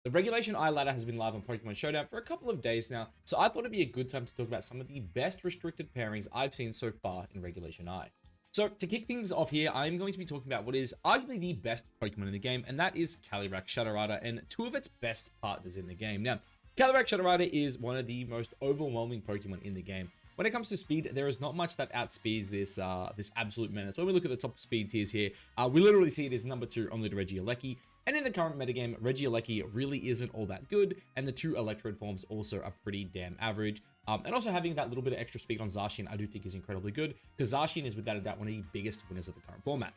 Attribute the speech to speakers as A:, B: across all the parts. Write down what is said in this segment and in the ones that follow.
A: The Regulation I ladder has been live on Pokemon Showdown for a couple of days now, so I thought it'd be a good time to talk about some of the best restricted pairings I've seen so far in Regulation I. So to kick things off here, I'm going to be talking about what is arguably the best Pokemon in the game, and that is Calyrex Shadow and two of its best partners in the game. Now, Calyrex Shadow is one of the most overwhelming Pokemon in the game. When it comes to speed, there is not much that outspeeds this this absolute menace. When we look at the top speed tiers here, we literally see it as number 2 only to Regieleki. And in the current metagame, Regieleki really isn't all that good, and the 2 Electrode forms also are pretty damn average. And also having that little bit of extra speed on Zacian, I do think is incredibly good, because Zacian is without a doubt one of the biggest winners of the current format.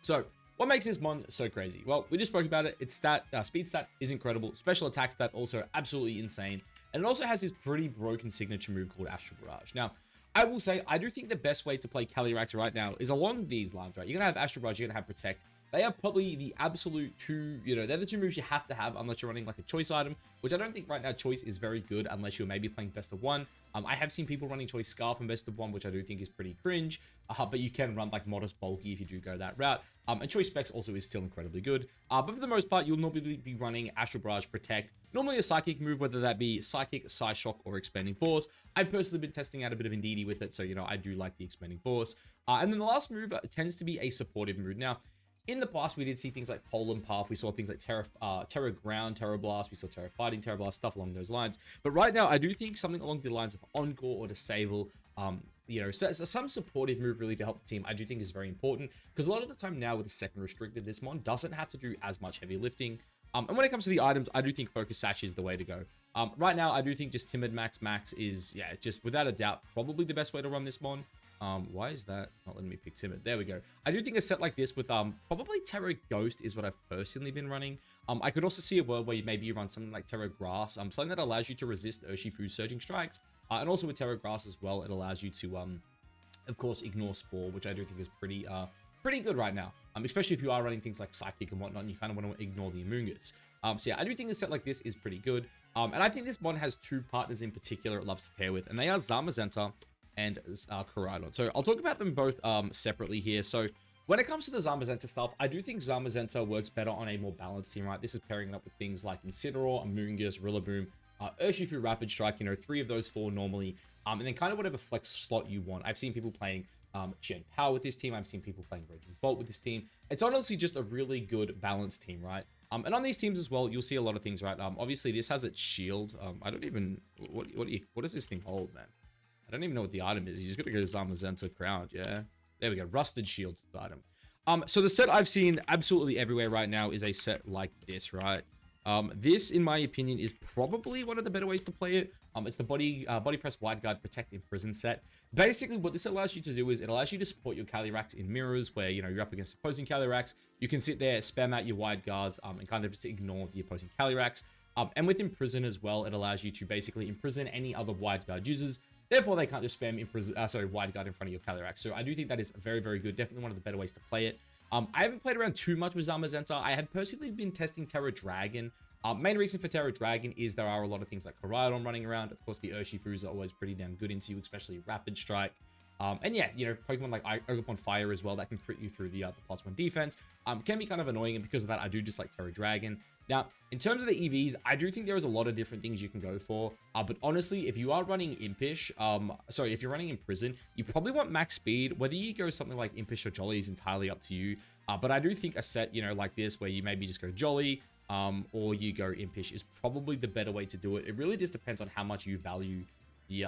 A: So, what makes this mon so crazy? Well, we just spoke about it. Its speed stat is incredible. Special attack stat also absolutely insane. And it also has this pretty broken signature move called Astral Barrage. Now, I will say, I do think the best way to play Calyrex right now is along these lines, right? You're going to have Astral Barrage, you're going to have Protect. They are probably the absolute two, they're the two moves you have to have unless you're running like a choice item, which I don't think right now choice is very good unless you're maybe playing best of one. I have seen people running choice Scarf and best of one, which I do think is pretty cringe, but you can run like modest bulky if you do go that route. And choice specs also is still incredibly good. But for the most part, you'll normally be running Astral Barrage, Protect, normally a Psychic move, whether that be Psychic, Psyshock, or Expanding Force. I've personally been testing out a bit of Indeedee with it, so I do like the Expanding Force. And then the last move tends to be a supportive move. Now, in the past, we did see things like Polar Path. We saw things like Terra Ground, Terra Blast. We saw Terra Fighting, Terra Blast, stuff along those lines. But right now, I do think something along the lines of Encore or Disable, some supportive move really to help the team, I do think is very important. Because a lot of the time now with the second restricted, this mon doesn't have to do as much heavy lifting. And when it comes to the items, I do think Focus Sash is the way to go. Right now, I do think just Timid Max is, just without a doubt, probably the best way to run this mon. Why is that not letting me pick Timid? There we go. I do think a set like this with probably Terra Ghost is what I've personally been running. I could also see a world where maybe you run something like Terra Grass, something that allows you to resist Urshifu's Surging Strikes. And also with Terra Grass as well, it allows you to, of course, ignore Spore, which I do think is pretty good right now. Especially if you are running things like Psychic and whatnot, and you kind of want to ignore the Amoonguss. So yeah, I do think a set like this is pretty good. And I think this mon has two partners in particular it loves to pair with, and they are Zamazenta and Koraidon. So I'll talk about them both separately here. So when it comes to the Zamazenta stuff, I do think Zamazenta works better on a more balanced team, right? This is pairing it up with things like Incineroar, Amoonguss, Rillaboom, Urshifu, Rapid Strike, 3 of those 4 normally, and then kind of whatever flex slot you want. I've seen people playing Chen Power with this team. I've seen people playing Raging Bolt with this team. It's honestly just a really good balanced team, right? And on these teams as well, you'll see a lot of things, right? Obviously, this has its shield. I don't even... What does this thing hold, man? I don't even know what the item is. You just got to go to Zamazenta Crown, yeah? There we go. Rusted Shields is the item. So the set I've seen absolutely everywhere right now is a set like this, right? This, in my opinion, is probably one of the better ways to play it. It's the Body Press Wide Guard Protect Imprison set. Basically, what this allows you to do is it allows you to support your Calyrex in mirrors where, you're up against opposing Calyrex. You can sit there, spam out your Wide Guards, and kind of just ignore the opposing Calyrex. And with Imprison as well, it allows you to basically imprison any other Wide Guard users. Therefore, they can't just spam Wide Guard in front of your Calyrex. So I do think that is very, very good. Definitely one of the better ways to play it. I haven't played around too much with Zamazenta. I had personally been testing Terra Dragon. Main reason for Terra Dragon is there are a lot of things like Koraidon running around. Of course, the Urshifus are always pretty damn good into you, especially Rapid Strike. And yeah, Pokemon like Ogerpon Fire as well, that can crit you through the +1 defense. Can be kind of annoying, and because of that, I do just like Terra Dragon. Now, in terms of the EVs, I do think there is a lot of different things you can go for. But honestly, if you are running Impish, if you're running Imprison, you probably want max speed. Whether you go something like Impish or Jolly is entirely up to you. But I do think a set, like this, where you maybe just go Jolly, or you go Impish is probably the better way to do it. It really just depends on how much you value the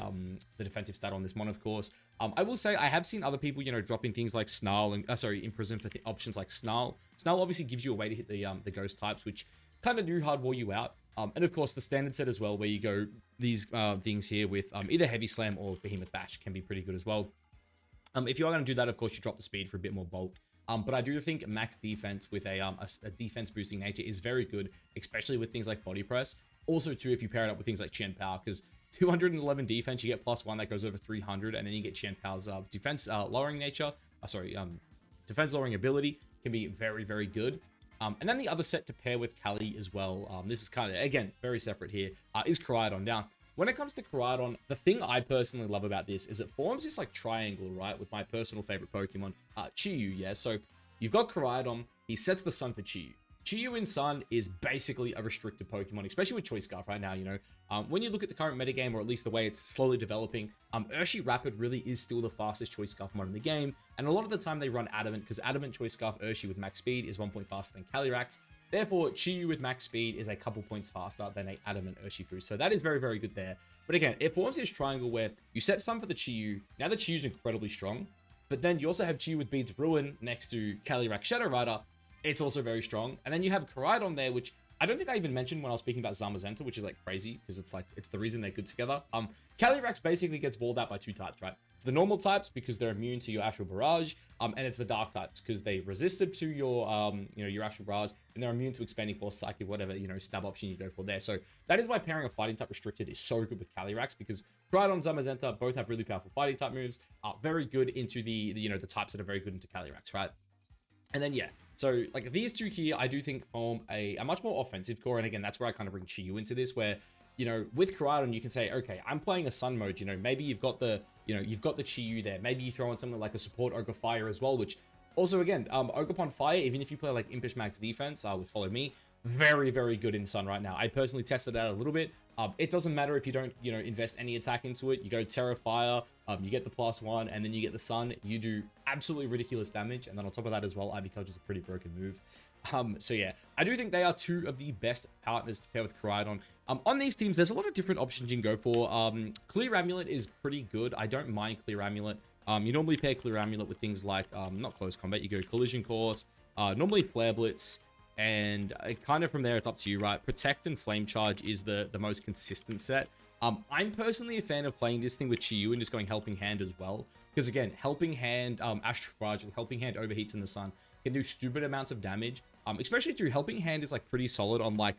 A: defensive stat on this mon, of course. I will say I have seen other people, dropping things like Snarl and Imprison for options like Snarl. Snarl obviously gives you a way to hit the ghost types, which kind of do hard wall you out. And of course the standard set as well, where you go these things here with either Heavy Slam or Behemoth Bash can be pretty good as well. If you are going to do that, of course, you drop the speed for a bit more bulk. But I do think max defense with a defense boosting nature is very good, especially with things like Body Press. Also, too, if you pair it up with things like Chen Power, because 211 defense, you get +1 that goes over 300, and then you get Chen Power's defense lowering nature. Defense lowering ability can be very, very good. And then the other set to pair with Cali as well. This is kind of, again, very separate here, is Koraidon. Now, when it comes to Koraidon, the thing I personally love about this is it forms this like triangle, right, with my personal favorite Pokemon, Chiyu, yeah? So you've got Koraidon, he sets the sun for Chiyu. Chiyu in Sun is basically a restricted Pokemon, especially with Choice Scarf right now, you know. When you look at the current metagame, or at least the way it's slowly developing, Urshi Rapid really is still the fastest Choice Scarf mod in the game, and a lot of the time they run Adamant, because Adamant Choice Scarf Urshi with max speed is 1 point faster than Calyrax. Therefore, Chiyu with max speed is a couple points faster than a Adamant Urshifu. So that is very, very good there. But again, it forms this triangle where you set stun for the Chiyu. Now the Chiyu's incredibly strong. But then you also have Chiyu with Beads of Ruin next to Calyrax Shadow Rider. It's also very strong. And then you have Koraidon there, which I don't think I even mentioned when I was speaking about Zamazenta, which is like crazy because it's the reason they're good together. Calyrax basically gets walled out by two types, right? It's the normal types because they're immune to your Astral Barrage, and it's the dark types because they resisted to your your Astral Barrage, and they're immune to Expanding Force, Psychic, whatever stab option you go for there. So that is why pairing a fighting type restricted is so good with Calyrax, because Koraidon and Zamazenta both have really powerful fighting type moves, very good into the types that are very good into Calyrax, right? And then yeah, so like these two here, I do think form a much more offensive core. And again, that's where I kind of bring Chiyu into this, where, with Koraidon, you can say, okay, I'm playing a Sun mode, maybe you've got the Chiyu there. Maybe you throw in something like a support Ogre Fire as well, which also, again, Ogerpon Fire, even if you play like Impish Max defense with Follow Me, very, very good in Sun right now. I personally tested it out a little bit. It doesn't matter if you don't, invest any attack into it. You go Terra Fire, you get the +1, and then you get the Sun. You do absolutely ridiculous damage. And then on top of that as well, Ivy Coach is a pretty broken move. So yeah, I do think they are two of the best partners to pair with Koraidon. On these teams, there's a lot of different options you can go for. Clear Amulet is pretty good. I don't mind Clear Amulet. You normally pair Clear Amulet with things like, not Close Combat, you go Collision Course, normally Flare Blitz, and kind of from there, it's up to you, right? Protect and Flame Charge is the most consistent set. I'm personally a fan of playing this thing with Chiyu and just going Helping Hand as well. Because again, Helping Hand, Astral Barrage, and Helping Hand Overheats in the Sun can do stupid amounts of damage. Especially too, Helping Hand is like pretty solid on like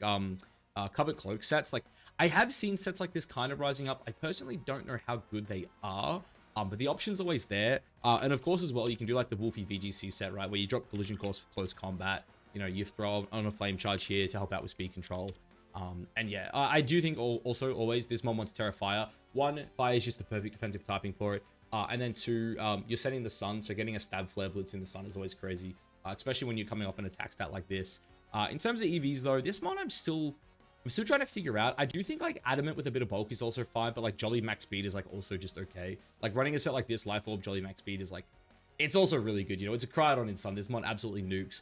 A: Covered Cloak sets. Like, I have seen sets like this kind of rising up. I personally don't know how good they are. But the option's always there. And of course as well, you can do like the Wolfie VGC set, right? Where you drop Collision Course for close combat. You throw on a Flame Charge here to help out with speed control. And yeah, I do think also always this mod wants Terra Fire. One, Fire is just the perfect defensive typing for it. And then two, you're setting the Sun, so getting a Stab Flare Blitz in the Sun is always crazy. Especially when you're coming off an attack stat like this. In terms of EVs though, this mod I'm still trying to figure out. I do think like Adamant with a bit of bulk is also fine, but like Jolly Max Speed is like also just okay. Like running a set like this, Life Orb, Jolly Max Speed is like, it's also really good. It's a Koraidon in Sun. This mod absolutely nukes.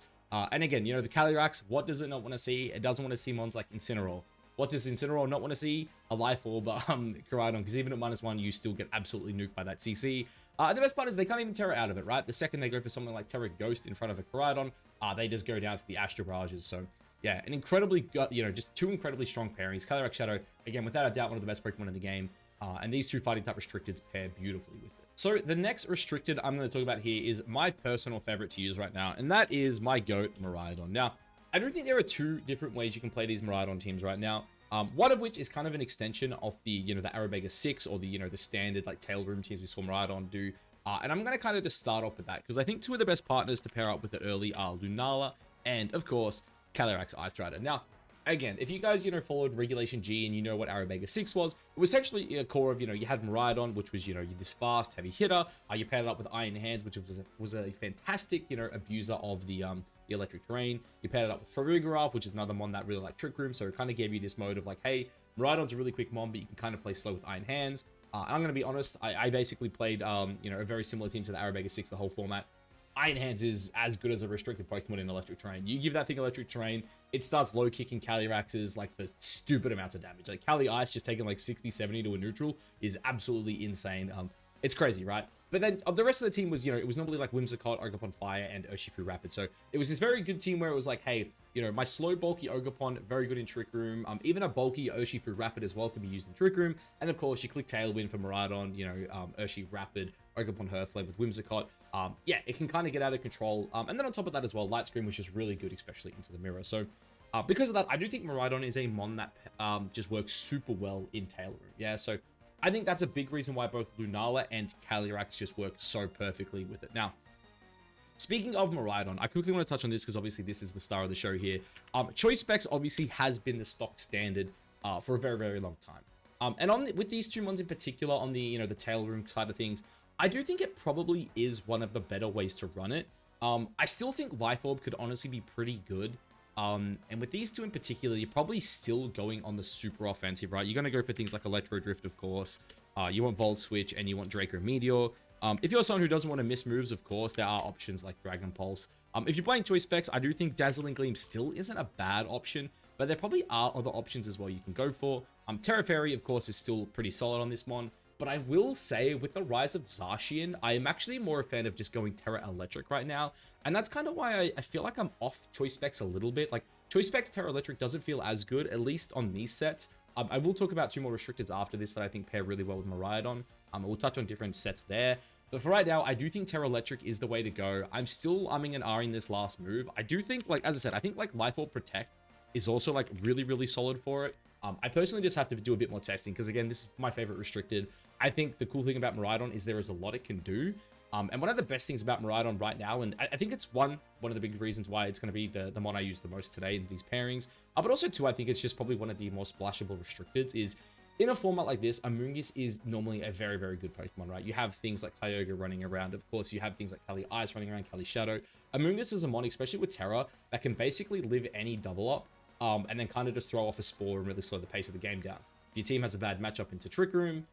A: And again, the Calyrax, what does it not want to see? It doesn't want to see mons like Incineroar. What does Incineroar not want to see? A Life Orb, Koraidon, because even at -1, you still get absolutely nuked by that CC. And the best part is they can't even Terra out of it, right? The second they go for something like Terra Ghost in front of a Koraidon, they just go down to the Astral Barrages. So yeah, an incredibly, just two incredibly strong pairings. Calyrax Shadow, again, without a doubt, one of the best Pokemon in the game. And these two fighting type restricted pair beautifully with it. So the next restricted I'm going to talk about here is my personal favorite to use right now, and that is my GOAT, Miraidon. Now, I don't think there are two different ways you can play these Miraidon teams right now. One of which is kind of an extension of the, the Arabega 6 or the, the standard like Tail Room teams we saw Miraidon do. And I'm going to kind of just start off with that because I think two of the best partners to pair up with it early are Lunala and, of course, Calyrax Ice Rider. Now, again, if you guys, followed Regulation G and you know what Arabega 6 was, it was essentially a core of, you had Miraidon, which was, this fast, heavy hitter. You paired it up with Iron Hands, which was a fantastic, abuser of the electric terrain. You paired it up with Farigiraf, which is another mon that really liked Trick Room, so it kind of gave you this mode of like, hey, Miraidon's a really quick mon, but you can kind of play slow with Iron Hands. I'm going to be honest, I basically played, a very similar team to the Arabega 6, the whole format. Iron Hands is as good as a restricted Pokemon in Electric Terrain. You give that thing Electric Terrain, it starts low kicking Calyrax's like the stupid amounts of damage. Like Cali Ice just taking like 60, 70 to a neutral is absolutely insane. It's crazy, right? But then the rest of the team was, it was normally like Whimsicott, Ogerpon Fire, and Urshifu Rapid. So it was this very good team where it was like, hey, my slow, bulky Ogerpon, very good in Trick Room. Even a bulky Urshifu Rapid as well can be used in Trick Room. And of course, you click Tailwind for Miraidon, Urshifu Rapid, Ogerpon Herflame with Whimsicott. Yeah, it can kind of get out of control. And then on top of that as well, Light Screen was just really good, especially into the mirror. So because of that, I do think Miraidon is a mon that just works super well in Tail Room. Yeah, so I think that's a big reason why both Lunala and Calyrax just work so perfectly with it. Now, speaking of Miraidon, I quickly want to touch on this because obviously this is the star of the show here. Choice Specs obviously has been the stock standard for a very, very long time. And with these two mons in particular, on the, the Tail Room side of things, I do think it probably is one of the better ways to run it. I still think Life Orb could honestly be pretty good. And with these two in particular, you're probably still going on the super offensive, right? You're going to go for things like Electro Drift, of course. You want Volt Switch, and you want Draco Meteor. If you're someone who doesn't want to miss moves, of course, there are options like Dragon Pulse. If you're playing choice specs, I do think Dazzling Gleam still isn't a bad option, but there probably are other options as well you can go for. Terra Fairy, of course, is still pretty solid on this mon. But I will say, with the rise of Zacian, I am actually more a fan of just going Terra Electric right now. And that's kind of why I feel like I'm off choice specs a little bit. Like, choice specs Terra Electric doesn't feel as good, at least on these sets. I will talk about two more restricteds after this that I think pair really well with Miraidon. We'll touch on different sets there. But for right now, I do think Terra Electric is the way to go. I'm still umming and ahhing this last move. I do think, like, as I said, I think, like, Life Orb Protect is also, like, really, really solid for it. I personally just have to do a bit more testing because, again, this is my favorite restricted. I think the cool thing about Miraidon is there is a lot it can do. And one of the best things about Miraidon right now, and I think it's one of the big reasons why it's going to be the mon I use the most today in these pairings, but also two, I think it's just probably one of the more splashable restricteds, is in a format like this, Amoonguss is normally a very, very good Pokemon, right? You have things like Kyogre running around. Of course, you have things like Kali Ice running around, Kali Shadow. Amoonguss is a mon, especially with Terra, that can basically live any double up, and then kind of just throw off a Spore and really slow the pace of the game down. If your team has a bad matchup into Trick Room,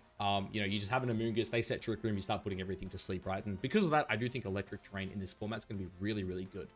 A: you know, you just have an Amoonguss, they set Trick Room, you start putting everything to sleep, right? And because of that, I do think Electric Terrain in this format is going to be really, really good.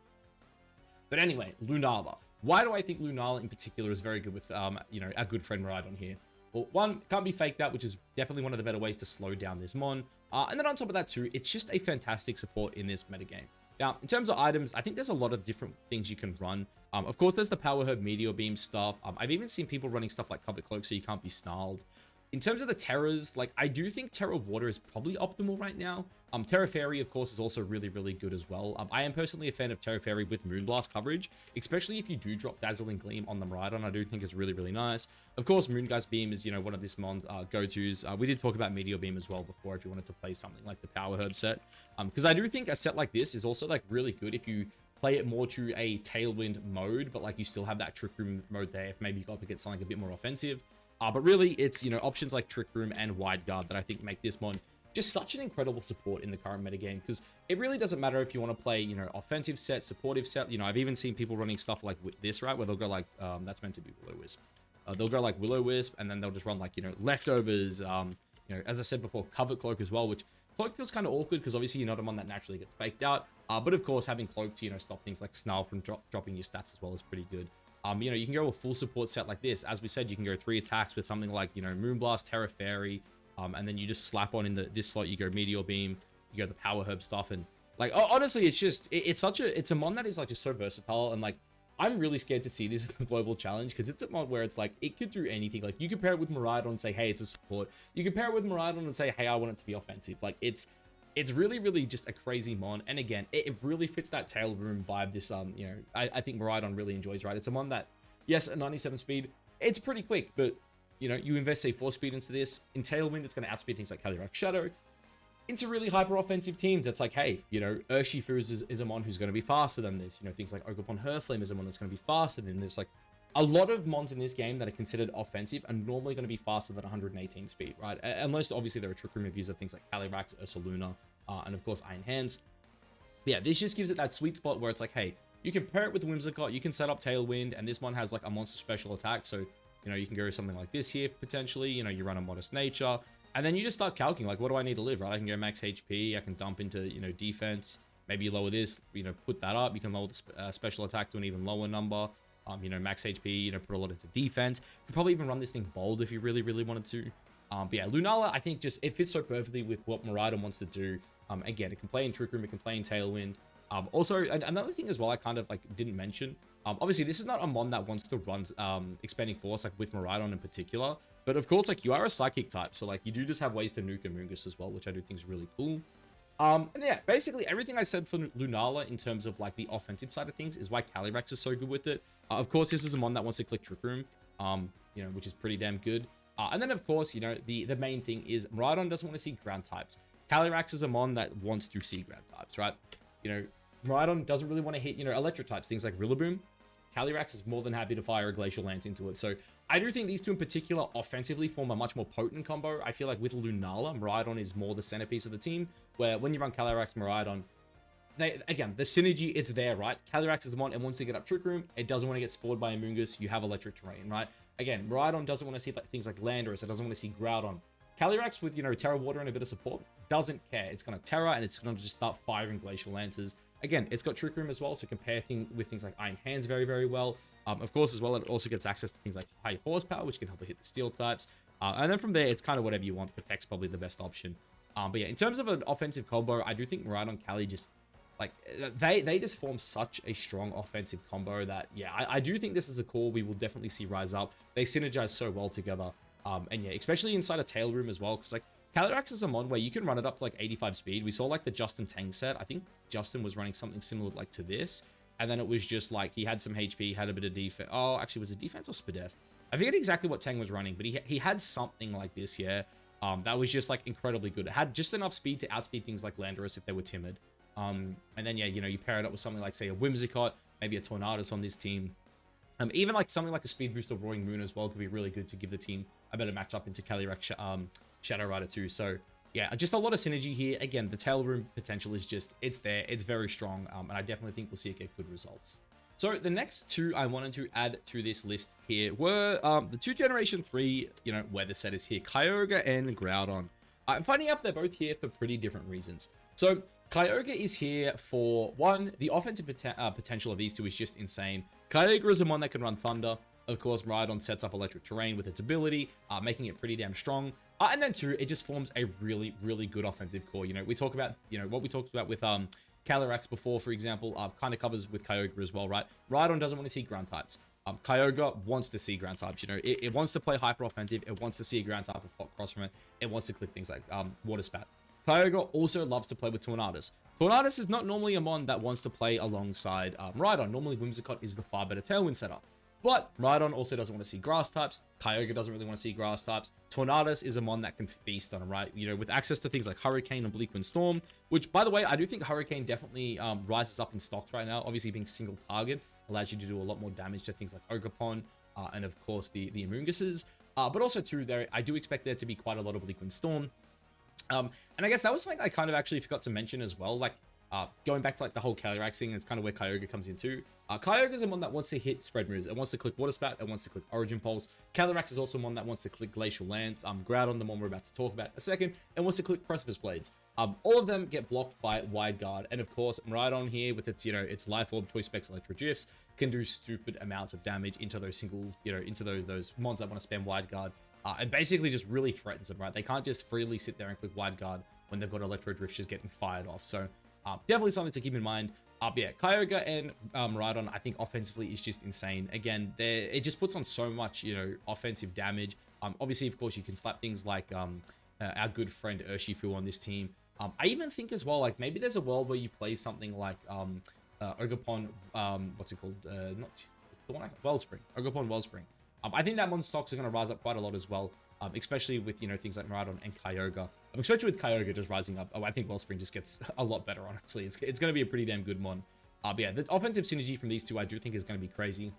A: But anyway, Lunala. Why do I think Lunala in particular is very good with, you know, our good friend Miraidon here? Well, one, can't be faked out, which is definitely one of the better ways to slow down this mon. And then on top of that too, it's just a fantastic support in this metagame. Now, in terms of items, I think there's a lot of different things you can run. Of course, there's the Power Herb Meteor Beam stuff. I've even seen people running stuff like Cover Cloak so you can't be snarled. In terms of the Terras, like, I do think Terra Water is probably optimal right now. Terra Fairy, of course, is also really, really good as well. I am personally a fan of Terra Fairy with Moonblast coverage, especially if you do drop Dazzling Gleam on the Miraidon. I do think it's really, really nice. Of course, Moongeist Beam is, you know, one of this mon's go-tos. We did talk about Meteor Beam as well before if you wanted to play something like the Power Herb set. Because I do think a set like this is also, like, really good if you play it more to a Tailwind mode, but, like, you still have that Trick Room mode there if maybe you got to get something a bit more offensive. But really, it's, you know, options like Trick Room and Wide Guard that I think make this mon just such an incredible support in the current metagame, because it really doesn't matter if you want to play, you know, offensive set, supportive set. You know, I've even seen people running stuff like this, right, where they'll go like, that's meant to be Will-O-Wisp. They'll go like Will-O-Wisp, and then they'll just run like, you know, Leftovers, you know, as I said before, Cover Cloak as well, which Cloak feels kind of awkward because obviously you're not a mon that naturally gets faked out. But of course, having Cloak to, you know, stop things like Snarl from dropping your stats as well is pretty good. You know, you can go a full support set like this. As we said, you can go 3 attacks with something like, you know, Moonblast, Terra Fairy, and then you just slap on in this slot, you go Meteor Beam, you go the Power Herb stuff, and like, honestly, it's just, it's a mon that is like just so versatile, and like, I'm really scared to see this in the global challenge, because it's a mon where it's like, it could do anything. Like, you could pair it with Miraidon and say, hey, it's a support. You could pair it with Miraidon and say, hey, I want it to be offensive. Like, it's really, really just a crazy mon. And again, it really fits that tail room vibe this, you know, I think Miraidon really enjoys, right? It's a mon that, yes, at 97 speed, it's pretty quick, but, you know, you invest, say, 4 speed into this. In Tailwind, it's going to outspeed things like Calyrex Shadow. Into really hyper-offensive teams, it's like, hey, you know, Urshifu is a mon who's going to be faster than this. You know, things like Ogerpon Herflame is a mon that's going to be faster than this. Like, a lot of mons in this game that are considered offensive are normally going to be faster than 118 speed, right? Unless, obviously, there are Trick Room reviews of things like Calyrex, Ursaluna, and, of course, Iron Hands. But yeah, this just gives it that sweet spot where it's like, hey, you can pair it with Whimsicott, you can set up Tailwind, and this one has, like, a monster special attack, so, you know, you can go something like this here, potentially. You know, you run a Modest Nature, and then you just start calculating, like, what do I need to live, right? I can go max HP, I can dump into, you know, defense, maybe you lower this, you know, put that up, you can lower the special attack to an even lower number, you know, max HP, you know, put a lot into defense. You could probably even run this thing bold if you really, really wanted to. But yeah, Lunala, I think just, it fits so perfectly with what Miraidon wants to do. Again, it can play in Trick Room, it can play in Tailwind. Also, another thing as well I kind of like didn't mention, obviously this is not a mon that wants to run Expanding Force like with Miraidon in particular, but of course, like, you are a Psychic type, so like you do just have ways to nuke Amoonguss as well, which I do think is really cool. And yeah, basically everything I said for Lunala in terms of like the offensive side of things is why Calyrex is so good with it. Of course, this is a mon that wants to click Trick Room, you know, which is pretty damn good. And then of course, you know, the main thing is Miraidon doesn't want to see ground types. Calyrex is a mon that wants to see ground types, right? You know, Miraidon doesn't really want to hit, you know, electric types, things like Rillaboom. Calyrex is more than happy to fire a Glacial Lance into it. So I do think these two in particular offensively form a much more potent combo. I feel like with Lunala, Miraidon is more the centerpiece of the team, where when you run Calyrex, Miraidon, again, the synergy, it's there, right? Calyrax is the mon, it wants to get up Trick Room. It doesn't want to get spoiled by Amoonguss. You have electric terrain, right? Again, Rhydon doesn't want to see like things like Landorus. It doesn't want to see Groudon. Calyrax with, Terra Water and a bit of support doesn't care. It's going to Terra and it's going to just start firing Glacial Lances. Again, it's got Trick Room as well, so compare with things like Iron Hands very, very well. Of course, as well, it also gets access to things like high horsepower, which can help it hit the steel types. And then from there, it's kind of whatever you want. Protect's probably the best option. But yeah, in terms of an offensive combo, I do think Rhydon Cali just, like, they just form such a strong offensive combo that, yeah, I do think this is a core we will definitely see rise up. They synergize so well together. And yeah, especially inside a Tail Room as well, because, like, Calyrax is a mod where you can run it up to, like, 85 speed. We saw, like, the Justin Tang set. I think Justin was running something similar, like, to this. And then it was just, like, he had some HP, had a bit of defense. Oh, actually, was it defense or Spadef? I forget exactly what Tang was running, but he had something like this, yeah. That was just, like, incredibly good. It had just enough speed to outspeed things like Landorus if they were timid. And then, yeah, you pair it up with something like, say, a Whimsicott, maybe a Tornadus on this team. Even, like, something like a Speed Boost of Roaring Moon as well could be really good to give the team a better matchup into Calyrax Shadow Rider too. So, yeah, just a lot of synergy here. Again, the Tail Room potential is just, it's there. It's very strong, and I definitely think we'll see it get good results. So the next two I wanted to add to this list here were the two Generation 3, weather setters here, Kyogre and Groudon. I'm finding out they're both here for pretty different reasons. So Kyogre is here for, one, the offensive potential of these two is just insane. Kyogre is a mon that can run Thunder. Of course, Rhydon sets up electric terrain with its ability, making it pretty damn strong. And then two, it just forms a really, really good offensive core. We talk about, what we talked about with Calyrax before, for example, kind of covers with Kyogre as well, right? Rhydon doesn't want to see ground types. Kyogre wants to see ground types. It wants to play hyper offensive. It wants to see a ground type of cross from it. It wants to click things like Water Spat. Kyogre also loves to play with Tornadus. Tornadus is not normally a mon that wants to play alongside Rhydon. Normally, Whimsicott is the far better Tailwind setup. But Rhydon also doesn't want to see grass types. Kyogre doesn't really want to see grass types. Tornadus is a mon that can feast on them, right? With access to things like Hurricane and Bleak Wind Storm, which, by the way, I do think Hurricane definitely rises up in stocks right now. Obviously, being single target allows you to do a lot more damage to things like Ogerpon and, of course, the Amoongusses. But also, too, I do expect there to be quite a lot of Bleak Wind Storm. And I guess that was something I kind of actually forgot to mention as well. Like, going back to like the whole Calyrax thing, it's kind of where Kyogre comes in too. Kyogre is one that wants to hit spread moves. It wants to click Water Spat. It wants to click Origin Pulse. Calyrax is also one that wants to click Glacial Lance. Groudon, the one we're about to talk about in a second, and wants to click Precipice Blades. All of them get blocked by Wide Guard, and of course, Rhydon here with its its Life Orb, Choice Specs, Electro Gifs can do stupid amounts of damage into those single into those mons that want to spam Wide Guard. And basically just really threatens them, right? They can't just freely sit there and click Wide Guard when they've got Electro Drift just getting fired off. So definitely something to keep in mind. But yeah, Kyogre and Rhydon, I think offensively is just insane. Again, it just puts on so much, offensive damage. Obviously, of course, you can slap things like our good friend Urshifu on this team. I even think as well, like maybe there's a world where you play something like Ogerpon, what's it called? It's the one Wellspring. Ogerpon Wellspring. I think that mon stocks are going to rise up quite a lot as well, especially with, things like Rhydon and Kyogre. Especially with Kyogre just rising up. I think Wellspring just gets a lot better, honestly. It's going to be a pretty damn good mon. But yeah, the offensive synergy from these two I do think is going to be crazy.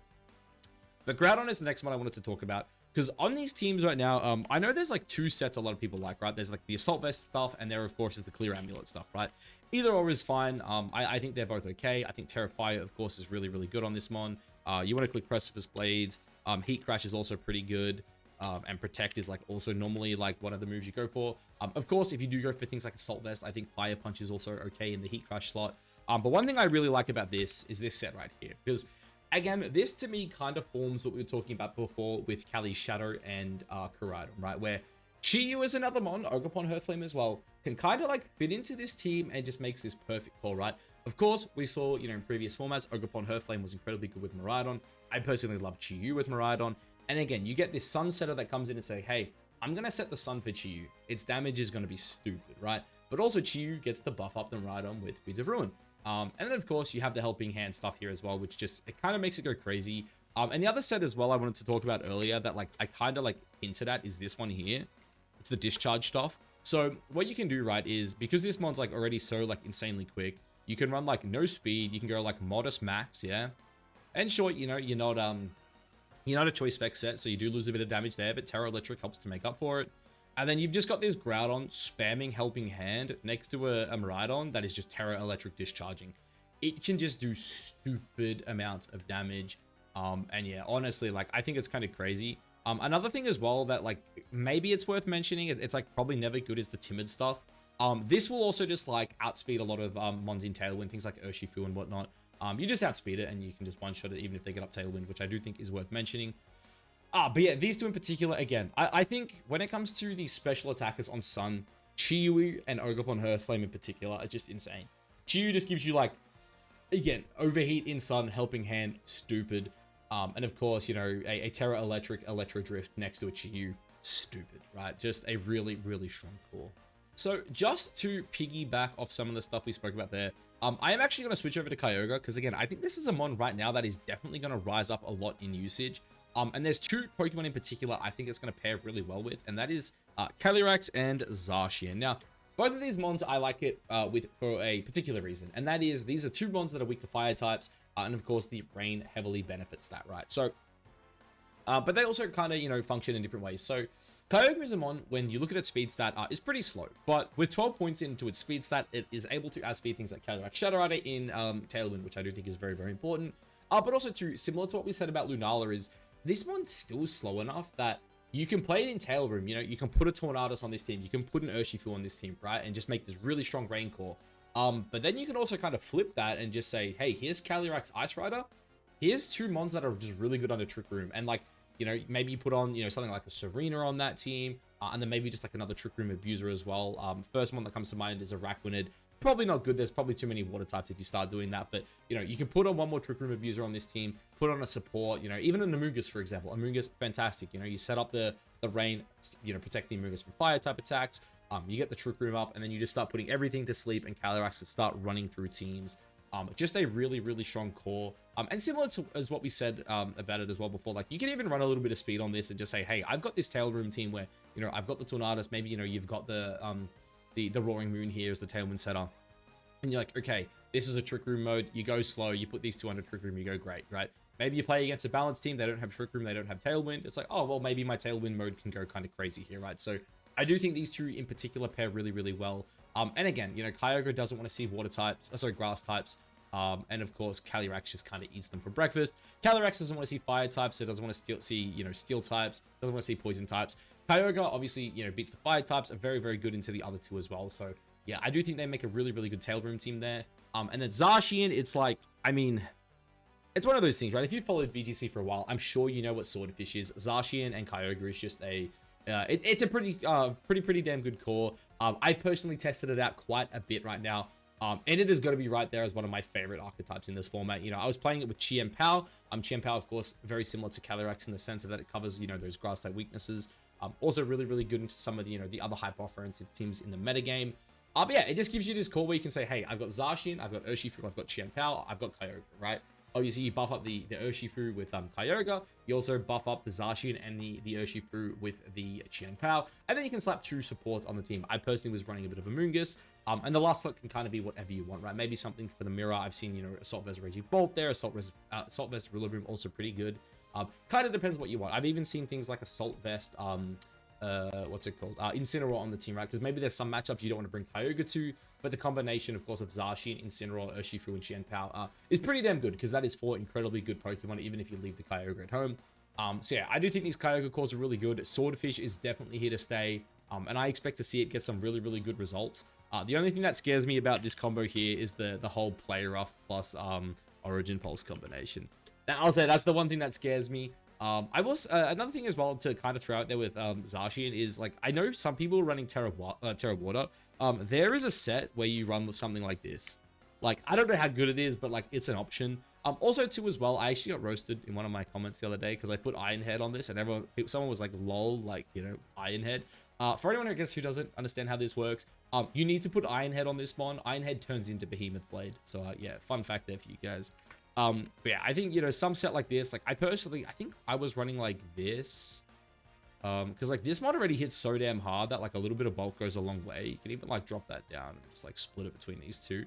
A: But Groudon is the next one I wanted to talk about. Because on these teams right now, I know there's like two sets a lot of people like, right? There's like the Assault Vest stuff, and there, of course, is the Clear Amulet stuff, right? Either or is fine. I think they're both okay. I think Terrifier, of course, is really, really good on this mon. You want to click Precipice Blades. Heat Crash is also pretty good. And Protect is like also normally like one of the moves you go for. Of course, if you do go for things like Assault Vest, I think Fire Punch is also okay in the Heat Crash slot. But one thing I really like about this is this set right here. Because, again, this to me kind of forms what we were talking about before with Cali's Shadow and Koraidon, right? Where Chi-Yu is another mon, Ogerpon Hearthflame as well, can kind of like fit into this team and just makes this perfect call, right? Of course, we saw, in previous formats, Ogerpon Hearthflame was incredibly good with Miraidon. I personally love Chi-Yu with Miraidon. And again, you get this Sun setter that comes in and say, hey, I'm going to set the Sun for Chi-Yu. Its damage is going to be stupid, right? But also Chi-Yu gets to buff up the Miraidon with Beads of Ruin. And then, of course, you have the Helping Hand stuff here as well, which just, it kind of makes it go crazy. And the other set as well I wanted to talk about earlier that, like, I kind of, like, hinted at is this one here. It's the Discharge stuff. So what you can do, right, is because this mon's, like, already so, like, insanely quick, you can run, like, no speed. You can go, like, modest max, yeah? And sure, you're not a choice spec set, so you do lose a bit of damage there, but Terra Electric helps to make up for it. And then you've just got this Groudon spamming Helping Hand next to a Miraidon that is just Terra Electric discharging. It can just do stupid amounts of damage. And yeah, honestly, like, I think it's kind of crazy. Another thing as well that, like, maybe it's worth mentioning, it's like probably never good, is the timid stuff. This will also just like outspeed a lot of mons in Tailwind, things like Urshifu and whatnot. You just outspeed it and you can just one-shot it even if they get up Tailwind, which I do think is worth mentioning. But yeah, these two in particular, again, I think when it comes to these special attackers on Sun, Chiyu and Ogre Earth Flame in particular are just insane. Chiyu just gives you, like, again, Overheat in Sun, Helping Hand, stupid. And of course, you know, a Terra Electric, Electro Drift next to a Chiyu, stupid, right? Just a really, really strong core. So just to piggyback off some of the stuff we spoke about there, I am actually going to switch over to Kyogre because, again, I think this is a mon right now that is definitely going to rise up a lot in usage. And there's two Pokemon in particular I think it's going to pair really well with, and that is Calyrex and Zacian. Now, both of these mons I like it with for a particular reason, and that is these are two mons that are weak to fire types, and of course the rain heavily benefits that, right? So, but they also kind of, you know, function in different ways. So Kyogre is a mon, when you look at its speed stat, is pretty slow, but with 12 points into its speed stat, it is able to outspeed things like Calyrex Shadow Rider in Tailwind, which I do think is very, very important. But also, too, similar to what we said about Lunala, is this one's still slow enough that you can play it in Tail Room. You know, you can put a Tornadus on this team, you can put an Urshifu on this team, right? And just make this really strong Rain Core. But then you can also kind of flip that and just say, hey, here's Calyrex Ice Rider. Here's two mons that are just really good under Trick Room. And, like, you know, maybe you put on, you know, something like a Serena on that team. And then maybe just like another Trick Room Abuser as well. First one that comes to mind is Araquanid. Probably not good. There's probably too many water types if you start doing that. But, you know, you can put on one more Trick Room Abuser on this team. Put on a support, you know, even an Amoonguss, for example. Amoonguss, fantastic. You know, you set up the rain, you know, protect the Amoonguss from fire type attacks. You get the Trick Room up, and then you just start putting everything to sleep, and Calyrex can start running through teams. Just a really, really strong core. And similar to as what we said about it as well before, like, you can even run a little bit of speed on this and just say, hey, I've got this Tail Room team where, you know, I've got the Tornadus, maybe, you know, you've got the Roaring Moon here as the Tailwind setter. And you're like, okay, this is a Trick Room mode. You go slow, you put these two under Trick Room, you go great, right? Maybe you play against a balanced team, they don't have Trick Room, they don't have Tailwind. It's like, oh, well, maybe my Tailwind mode can go kind of crazy here, right? So I do think these two in particular pair really, really well. And again, you know, Kyogre doesn't want to see water types, sorry, grass types. And of course, Calyrex just kind of eats them for breakfast. Calyrex doesn't want to see fire types, so it doesn't want to see, you know, steel types, doesn't want to see poison types. Kyogre obviously, you know, beats the fire types, are very, very good into the other two as well. So yeah, I do think they make a really, really good Tail Room team there. And then Zacian, it's like, I mean, it's one of those things, right? If you've followed VGC for a while, I'm sure you know what Swordfish is. Zacian and Kyogre is just a, it's a pretty damn good core. I've personally tested it out quite a bit right now. And it is going to be right there as one of my favorite archetypes in this format. You know, I was playing it with Chien-Pao. Chien-Pao, of course, very similar to Calyrex in the sense of that it covers, you know, those grass-type weaknesses. Also really, really good into some of the, you know, the other hyper-offensive teams in the metagame. But yeah, it just gives you this core where you can say, hey, I've got Zacian, I've got Urshifu, I've got Chien-Pao, I've got Kyogre, right? Obviously, you buff up the Urshifu with Kyogre. You also buff up the Zacian and the Urshifu with the Chien-Pao. And then you can slap two supports on the team. I personally was running a bit of Amoonguss. And the last slot can kind of be whatever you want, right? Maybe something for the mirror. I've seen, you know, Assault Vest Raging Bolt there. Assault Vest Rillaboom also pretty good. Kind of depends what you want. I've even seen things like Assault Vest, what's it called? Incineroar on the team, right? Because maybe there's some matchups you don't want to bring Kyogre to, but the combination, of course, of Zacian, Incineroar, Urshifu, and Chien-Pao is pretty damn good, because that is 4 incredibly good Pokemon, even if you leave the Kyogre at home. So yeah, I do think these Kyogre cores are really good. Swordfish is definitely here to stay, and I expect to see it get some really, really good results. The only thing that scares me about this combo here is the whole Play Rough plus Origin Pulse combination. Now, I'll say that's the one thing that scares me. I was another thing as well to kind of throw out there with Zacian is, like, I know some people are running Terra Water. There is a set where you run something like this. Like, I don't know how good it is, but like, it's an option. Also too as well, I actually got roasted in one of my comments the other day because I put Iron Head on this, and someone was like, lol, like, you know, Iron Head. For anyone, I guess, who doesn't understand how this works, you need to put Iron Head on this mon. Iron Head turns into Behemoth Blade. So yeah, fun fact there for you guys. But yeah, I think, you know, some set like this, like, I think I was running like this, because like this mod already hits so damn hard that like a little bit of bulk goes a long way. You can even like drop that down and just like split it between these two.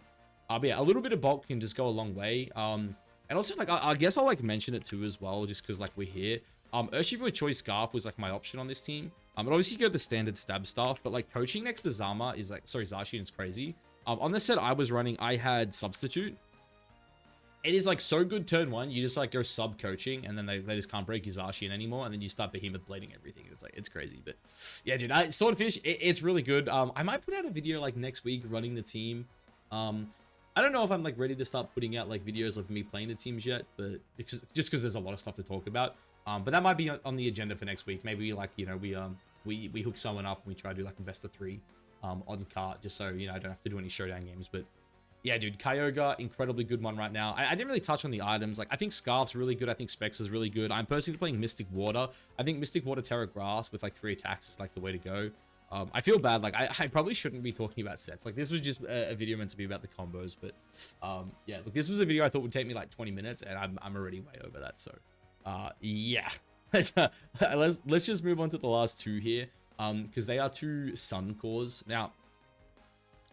A: But yeah, a little bit of bulk can just go a long way. And also, like, I guess I'll like mention it too as well, just because like we're here. Urshifu Choice Scarf was like my option on this team. And obviously you go the standard stab stuff, but like coaching next to Zama is like, sorry, Zacian is crazy. On the set I was running, I had Substitute. It is like so good turn one, you just like go sub coaching and then they just can't break your Zacian anymore, and then you start behemoth blading everything. It's like, it's crazy. But yeah, dude, Swordfish, it's really good. I might put out a video like next week running the team. I don't know if I'm like ready to start putting out like videos of me playing the teams yet, but just because there's a lot of stuff to talk about. But that might be on the agenda for next week. Maybe like, you know, we hook someone up and we try to do like a best of 3 on cart, just so, you know, I don't have to do any showdown games. But yeah, dude, Kyogre, incredibly good one right now. I didn't really touch on the items. Like, I think Scarf's really good. I think Specs is really good. I'm personally playing Mystic Water. I think Mystic Water Terra Grass with like 3 attacks is like the way to go. I feel bad. Like, I probably shouldn't be talking about sets. Like, this was just a video meant to be about the combos. But yeah, look, this was a video I thought would take me like 20 minutes, and I'm already way over that. So yeah, let's just move on to the last 2 here, because they are 2 Sun cores. Now,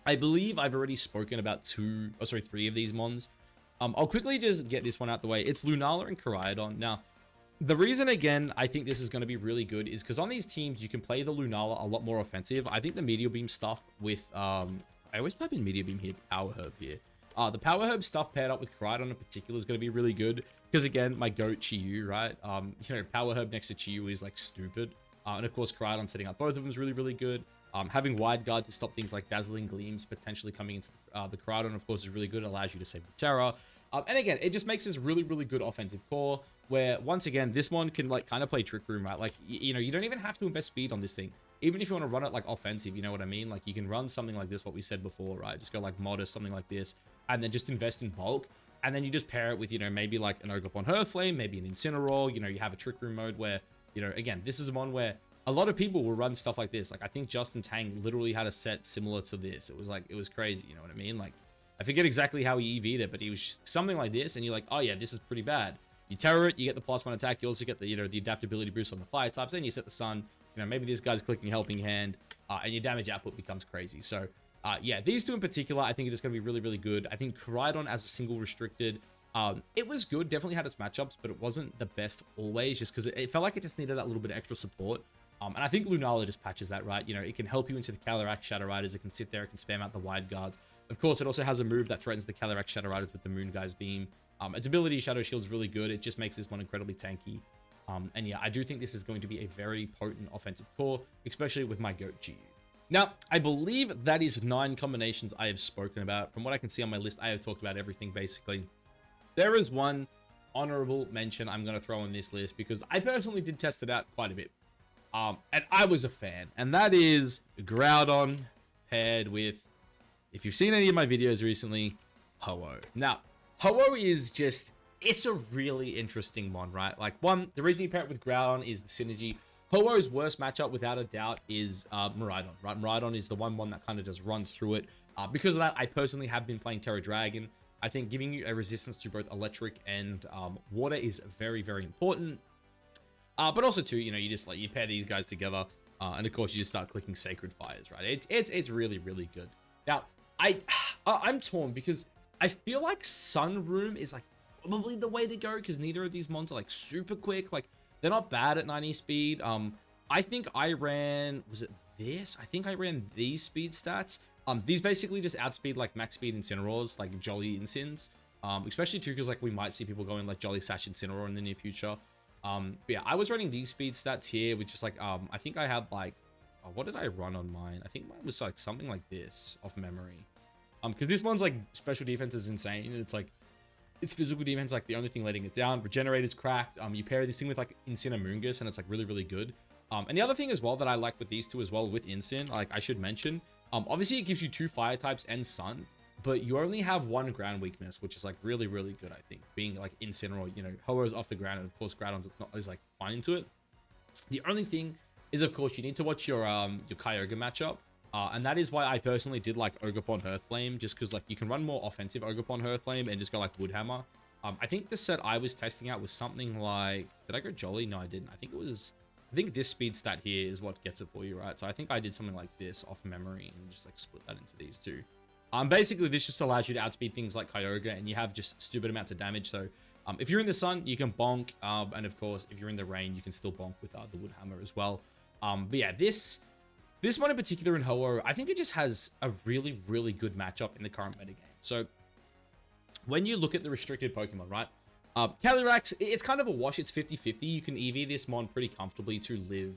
A: I believe I've already spoken about 3 of these mons. I'll quickly just get this one out the way. It's Lunala and Koraidon. Now, the reason, again, I think this is going to be really good is because on these teams, you can play the Lunala a lot more offensive. I think the Meteor Beam stuff with, I always type in Meteor Beam here, Power Herb here. The Power Herb stuff paired up with Koraidon in particular is going to be really good. Because, again, my goat Chiyu, right? You know, Power Herb next to Chiyu is, like, stupid. And, of course, Koraidon setting up both of them is really, really good. Having Wide Guard to stop things like Dazzling Gleams potentially coming into the Koraidon, of course, is really good. It allows you to save the Terra. And again, it just makes this really, really good offensive core where, once again, this one can like kind of play Trick Room, right? Like, you know, you don't even have to invest speed on this thing. Even if you want to run it like offensive, you know what I mean? Like, you can run something like this, what we said before, right? Just go like Modest, something like this, and then just invest in bulk. And then you just pair it with, you know, maybe like an Ogerpon Hearthflame, maybe an Incineroar. You know, you have a Trick Room mode where, you know, again, this is one where a lot of people will run stuff like this. Like, I think Justin Tang literally had a set similar to this. It was like, it was crazy, you know what I mean? Like, I forget exactly how he EV'd it, but he was something like this, and you're like, oh yeah, this is pretty bad. You terror it, you get the +1 attack, you also get the, you know, the adaptability boost on the fire types, and you set the sun. You know, maybe this guy's clicking Helping Hand, and your damage output becomes crazy. So, yeah, these 2 in particular, I think are just going to be really, really good. I think Koraidon as a single restricted, it was good, definitely had its matchups, but it wasn't the best always, just because it felt like it just needed that little bit of extra support. And I think Lunala just patches that, right? You know, it can help you into the Calyrex Shadow Riders. It can sit there, it can spam out the Wide Guards. Of course, it also has a move that threatens the Calyrex Shadow Riders with the Moon Guy's Beam. Its ability, Shadow Shield, is really good. It just makes this one incredibly tanky. And yeah, I do think this is going to be a very potent offensive core, especially with my GOAT GU. Now, I believe that is 9 combinations I have spoken about. From what I can see on my list, I have talked about everything, basically. There is one honorable mention I'm going to throw on this list because I personally did test it out quite a bit. And I was a fan, and that is Groudon paired with, if you've seen any of my videos recently, Ho-Oh. Now, Ho-Oh is just, it's a really interesting mon, right? Like, one, the reason you pair it with Groudon is the synergy. Ho-Oh's worst matchup, without a doubt, is Miraidon, right? Miraidon is the one that kind of just runs through it. Because of that, I personally have been playing Terra Dragon. I think giving you a resistance to both electric and water is very, very important. But also too, you know, you just like, you pair these guys together, and of course you just start clicking Sacred Fires, right? It's really, really good. Now, I'm torn because I feel like Sunroom is like probably the way to go because neither of these mons are like super quick. Like, they're not bad at 90 speed. I think I ran, was it this? I think I ran these speed stats. These basically just outspeed like max speed Incineroars, like Jolly Incins. Especially too, because like we might see people going like Jolly Sash Incineroar in the near future. But yeah, I was running these speed stats here, which is like, I think I had like, what did I run on mine? I think mine was like something like this off memory. Because this one's like special defense is insane. And it's like, its physical defense like the only thing letting it down. Regenerator's cracked. You pair this thing with like Incinemungus, and it's like really, really good. And the other thing as well that I like with these two as well with Incin, like I should mention, obviously it gives you 2 fire types and sun, but you only have 1 ground weakness, which is like really, really good, I think. Being like Incineroar, you know, Ho-Oh's off the ground, and of course Groudon's is like fine into it. The only thing is, of course, you need to watch your Kyogre matchup. And that is why I personally did like Ogerpon Hearthflame, just because like you can run more offensive Ogerpon Hearthflame and just go like Woodhammer. I think the set I was testing out was something like, did I go Jolly? No, I didn't. I think this speed stat here is what gets it for you, right? So I think I did something like this off memory and just like split that into these two. Basically this just allows you to outspeed things like Kyogre, and you have just stupid amounts of damage. So If you're in the sun, you can bonk, and of course, if you're in the rain, you can still bonk with the wood hammer as well. But yeah, this one in particular in Ho-Oh, I think it just has a really, really good matchup in the current metagame. So when you look at the restricted Pokemon, right? Calyrex, it's kind of a wash. It's 50-50. You can EV this mon pretty comfortably to live,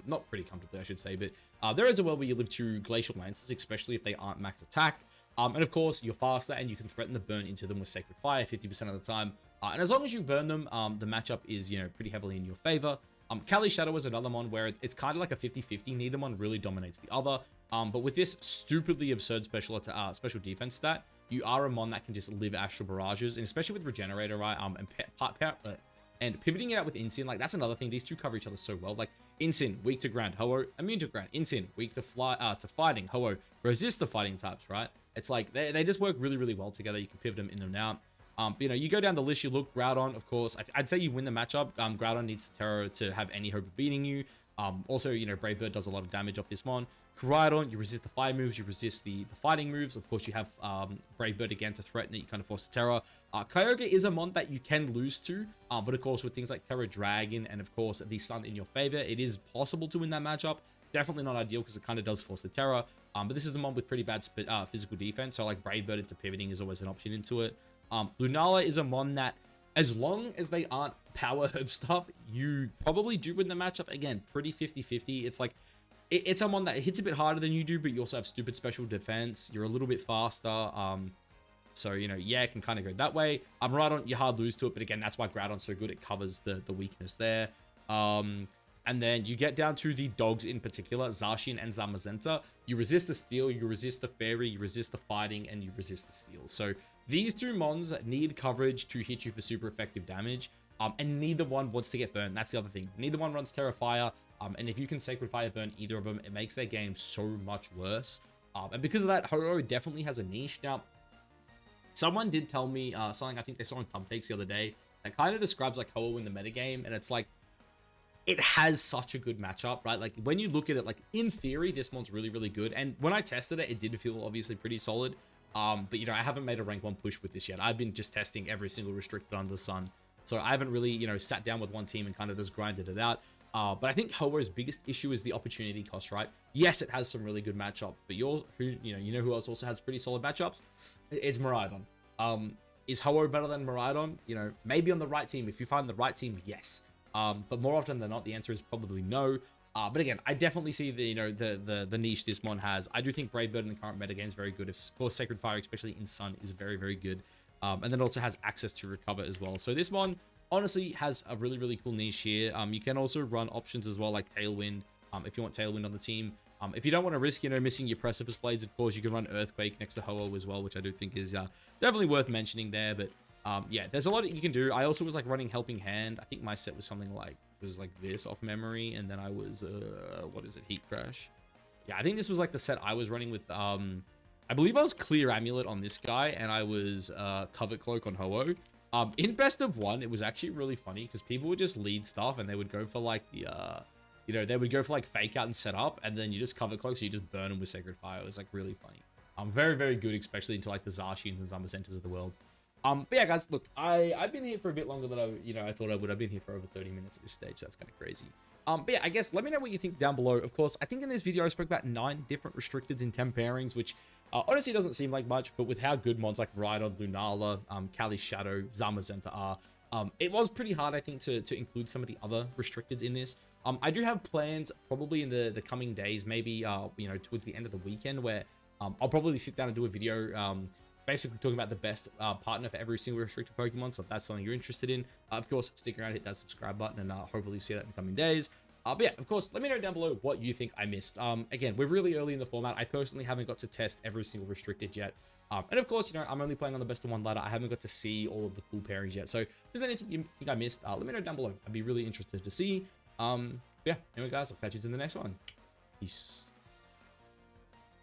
A: not pretty comfortably, I should say, but there is a world where you live to Glacial Lances, especially if they aren't max attack. And of course, you're faster and you can threaten the burn into them with Sacred Fire 50% of the time. And as long as you burn them, the matchup is, pretty heavily in your favor. Cali Shadow is another mon where it's kind of like a 50-50. Neither one really dominates the other. But with this stupidly absurd special defense stat, you are a mon that can just live Astral Barrages, and especially with Regenerator, right? And pivoting it out with Incin, like that's another thing. These two cover each other so well. Like Incin, weak to ground. Ho-Oh, immune to ground. Incin, weak to fighting. Ho-Oh, resist the fighting types, right? It's like they just work really, really well together. You can pivot them in and out. You go down the list, you look, Groudon, of course. I'd say you win the matchup. Groudon needs Terra to have any hope of beating you. Also, Brave Bird does a lot of damage off this mon. Koraidon, you resist the fire moves, you resist the fighting moves. Of course, you have Brave Bird again to threaten it. You kind of force Terra. Kyogre is a mon that you can lose to, but of course, with things like Terra Dragon and of course the Sun in your favor, it is possible to win that matchup. Definitely not ideal because it kind of does force the Terra. But this is a mon with pretty bad physical defense, so like Brave Bird into pivoting is always an option into it. Lunala is a mon that, as long as they aren't power herb stuff, you probably do win the matchup. Again, pretty 50-50. It's like, it's someone that hits a bit harder than you do, but you also have stupid special defense. You're a little bit faster. So, yeah, it can kind of go that way. Right on, you hard lose to it, but again, that's why Groudon's so good. It covers the weakness there. And then you get down to the dogs in particular, Zacian and Zamazenta. You resist the steel, you resist the fairy, you resist the fighting, and you resist the steel. So these two mons need coverage to hit you for super effective damage. And neither one wants to get burned. That's the other thing. Neither one runs Terra Fire. And if you can Sacred Fire burn either of them, it makes their game so much worse. And because of that, Ho-Oh definitely has a niche. Now, someone did tell me something I think they saw in Thumbtakes the other day that kind of describes like Ho-Oh in the metagame. And it's like, it has such a good matchup, right? Like when you look at it, like in theory, this one's really, really good. And when I tested it, it did feel obviously pretty solid. But I haven't made a rank 1 push with this yet. I've been just testing every single restricted under the sun. So I haven't really, sat down with one team and kind of just grinded it out. But I think Ho-Oh's biggest issue is the opportunity cost, right? Yes, it has some really good matchups, but you know who else also has pretty solid matchups? It's Miraidon. Is Ho-Oh better than Miraidon? Maybe on the right team. If you find the right team, yes. But more often than not, the answer is probably no. But again, I definitely see the niche this mon has. I do think Brave Bird in the current metagame is very good. Of course, Sacred Fire, especially in Sun, is very, very good. And then also has access to recover as well. So this mon honestly has a really, really cool niche here. You can also run options as well, like Tailwind, if you want Tailwind on the team. If you don't want to risk, missing your Precipice Blades, of course, you can run Earthquake next to Ho-Oh as well, which I do think is definitely worth mentioning there. But yeah, there's a lot that you can do. I also was like running Helping Hand. I think my set was something like, this off memory. And then I was, what is it? Heat Crash. Yeah, I think this was like the set I was running with, I believe I was Clear Amulet on this guy, and I was Covet Cloak on Ho-Oh. In Best of 1, it was actually really funny because people would just lead stuff and they would go for like the, they would go for like Fake Out and Set Up, and then you just Covet Cloak, so you just burn them with Sacred Fire. It was like really funny. Very, very good, especially into like the Zacians and Zamazentas of the world. But yeah, guys, look, I've been here for a bit longer than I thought I would. I've been here for over 30 minutes at this stage. So that's kind of crazy. But yeah, I guess let me know what you think down below. Of course, I think in this video I spoke about 9 different restricteds in 10 pairings, which honestly doesn't seem like much, but with how good mods like Rhydon, Lunala, Cali Shadow, Zamazenta are, it was pretty hard, I think, to include some of the other restricteds in this. I do have plans probably in the coming days, maybe towards the end of the weekend, where I'll probably sit down and do a video basically talking about the best partner for every single restricted Pokemon. So if that's something you're interested in, of course, stick around, hit that subscribe button, and hopefully you see that in the coming days. But yeah, of course, let me know down below what you think I missed. Again, we're really early in the format. I personally haven't got to test every single restricted yet. And of course, I'm only playing on the best of 1 ladder. I haven't got to see all of the cool pairings yet. So if there's anything you think I missed, let me know down below. I'd be really interested to see. Yeah, anyway, guys, I'll catch you in the next one. Peace.